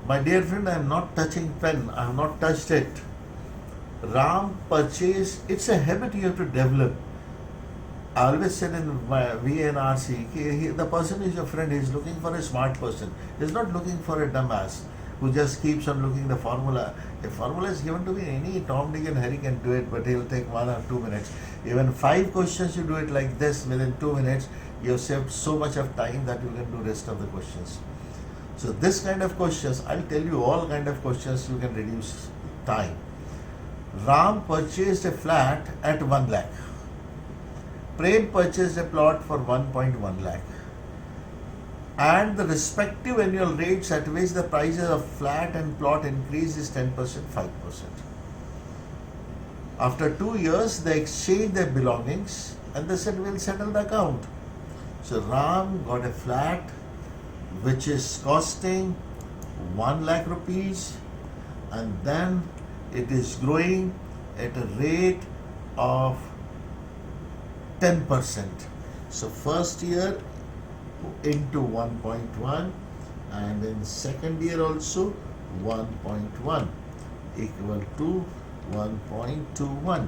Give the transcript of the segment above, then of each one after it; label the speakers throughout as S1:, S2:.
S1: My dear friend, I am not touching pen. I have not touched it. Ram purchased. It's a habit you have to develop. I always said in my VNRC, the person is your friend. He's looking for a smart person. He's not looking for a dumbass who just keeps on looking the formula. A formula is given to me. Any Tom, Dick, and Harry can do it, but he'll take 1 or 2 minutes. Even 5 questions, you do it like this within 2 minutes. You have saved so much of time that you can do rest of the questions. So this kind of questions, I'll tell you all kind of questions you can reduce time. Ram purchased a flat at 1 lakh. Prem purchased a plot for 1.1 lakh. And the respective annual rates at which the prices of flat and plot increase is 10%, 5%. After 2 years, they exchanged their belongings and they said, we'll settle the account. So Ram got a flat which is costing 1 lakh rupees, and then it is growing at a rate of 10%. So first year into 1.1, and in second year also 1.1 equal to 1.21.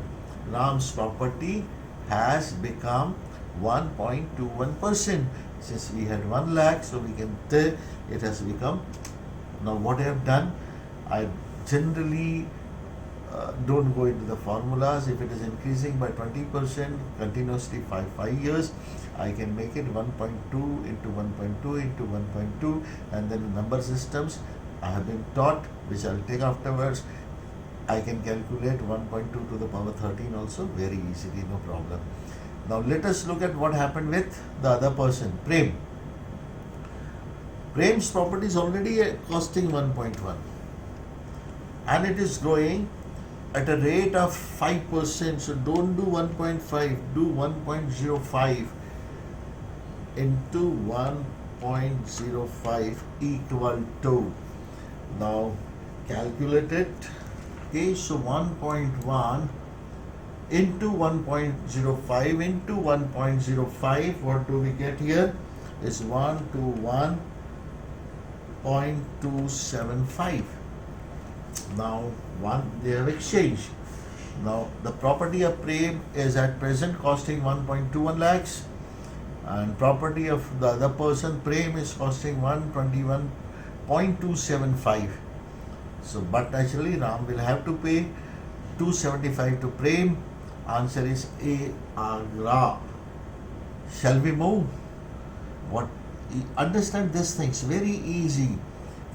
S1: Ram's property has become 1.21%. Since we had 1 lakh, so we can tell it has become. Now what I have done, I generally don't go into the formulas. If it is increasing by 20% continuously 5 years, I can make it 1.2 into 1.2 into 1.2, and then number systems I have been taught, which I'll take afterwards. I can calculate 1.2 to the power 13 also very easily, no problem. Now let us look at what happened with the other person, Prem. Prem's property is already costing 1.1 and it is growing at a rate of 5%. So don't do 1.5, do 1.05 into 1.05 equal to. Now calculate it. Okay, so 1.1 into 1.05 into 1.05, what do we get here? Is 1 to 1.275. Now they have exchanged. Now the property of Prem is at present costing 1.21 lakhs, and property of the other person, Prem, is costing 121.275. So but naturally Ram will have to pay 275 to Prem. Answer is A, Agra. Shall we move? What? Understand these things, very easy.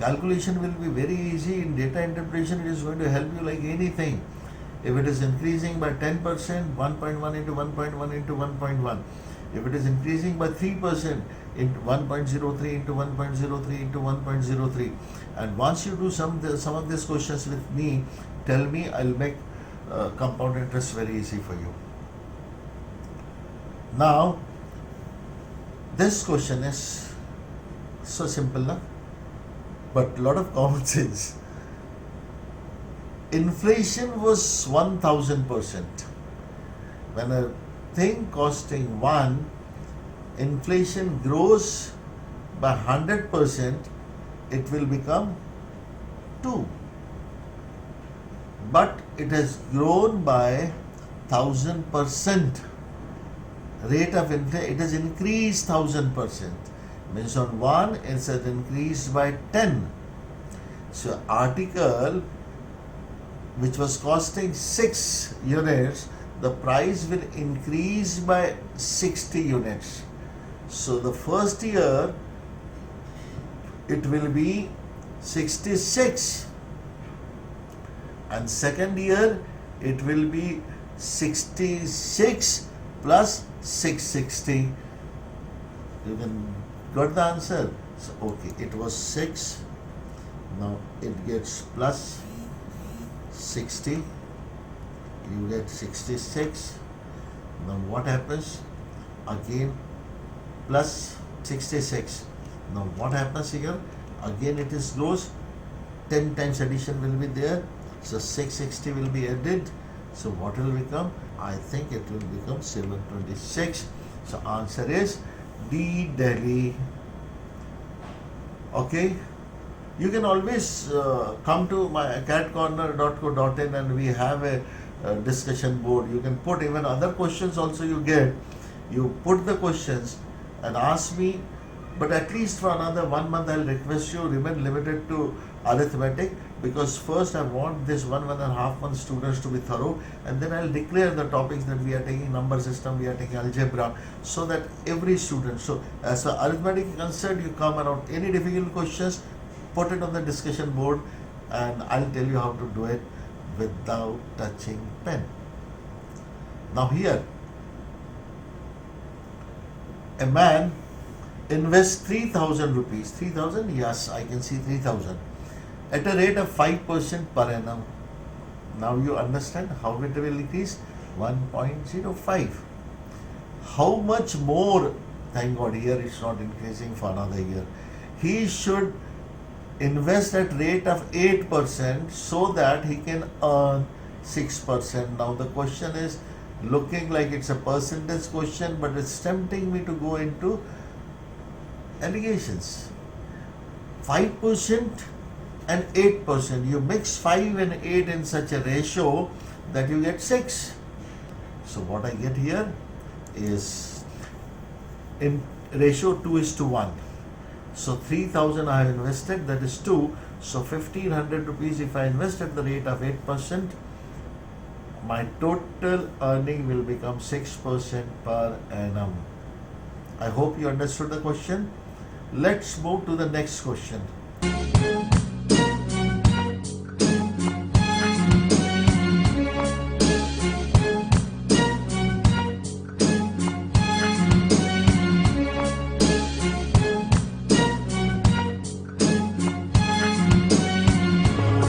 S1: Calculation will be very easy. In data interpretation, it is going to help you like anything. If it is increasing by 10%, 1.1 into 1.1 into 1.1. If it is increasing by 3%, into 1.03 into 1.03 into 1.03. And once you do some of these questions with me, tell me, I'll make compound interest very easy for you. Now, this question is so simple, na? But lot of common sense. Inflation was 1000%. When a thing costing 1, inflation grows by 100%, it will become 2. But it has grown by 1000%. Rate of inflation, it has increased 1000%. Means on 1 it has increased by 10. So article which was costing 6 units, the price will increase by 60 units. So the first year it will be 66, and second year it will be 66 plus 660. You can got the answer. So okay, it was 6, now it gets plus 60, you get 66. Now what happens? Again plus 66. Now what happens here? Again it is close. 10 times addition will be there. So 660 will be added. So what will become? I think it will become 726. So answer is D, Delhi. Okay. You can always come to my catcorner.co.in and we have a discussion board. You can put even other questions also you get. You put the questions and ask me, but at least for another 1 month I'll request you remain limited to arithmetic, because first I want this 1.5 month students to be thorough, and then I'll declare the topics that we are taking number system, we are taking algebra, so that every student, so as far arithmetic is concerned, you come around any difficult questions, put it on the discussion board, and I'll tell you how to do it without touching pen. Now here, a man invests 3,000 rupees. 3,000? Yes, I can see 3,000 at a rate of 5% per annum. Now you understand how it will increase? 1.05. How much more? Thank God here it's not increasing for another year. He should invest at rate of 8% so that he can earn 6%. Now the question is looking like it's a percentage question, but it's tempting me to go into allegations. 5% and 8%. You mix 5 and 8 in such a ratio that you get 6. So what I get here is in ratio 2:1. So 3,000 I have invested, that is 2. So 1,500 rupees if I invest at the rate of 8%, my total earning will become 6% per annum. I hope you understood the question. Let's move to the next question.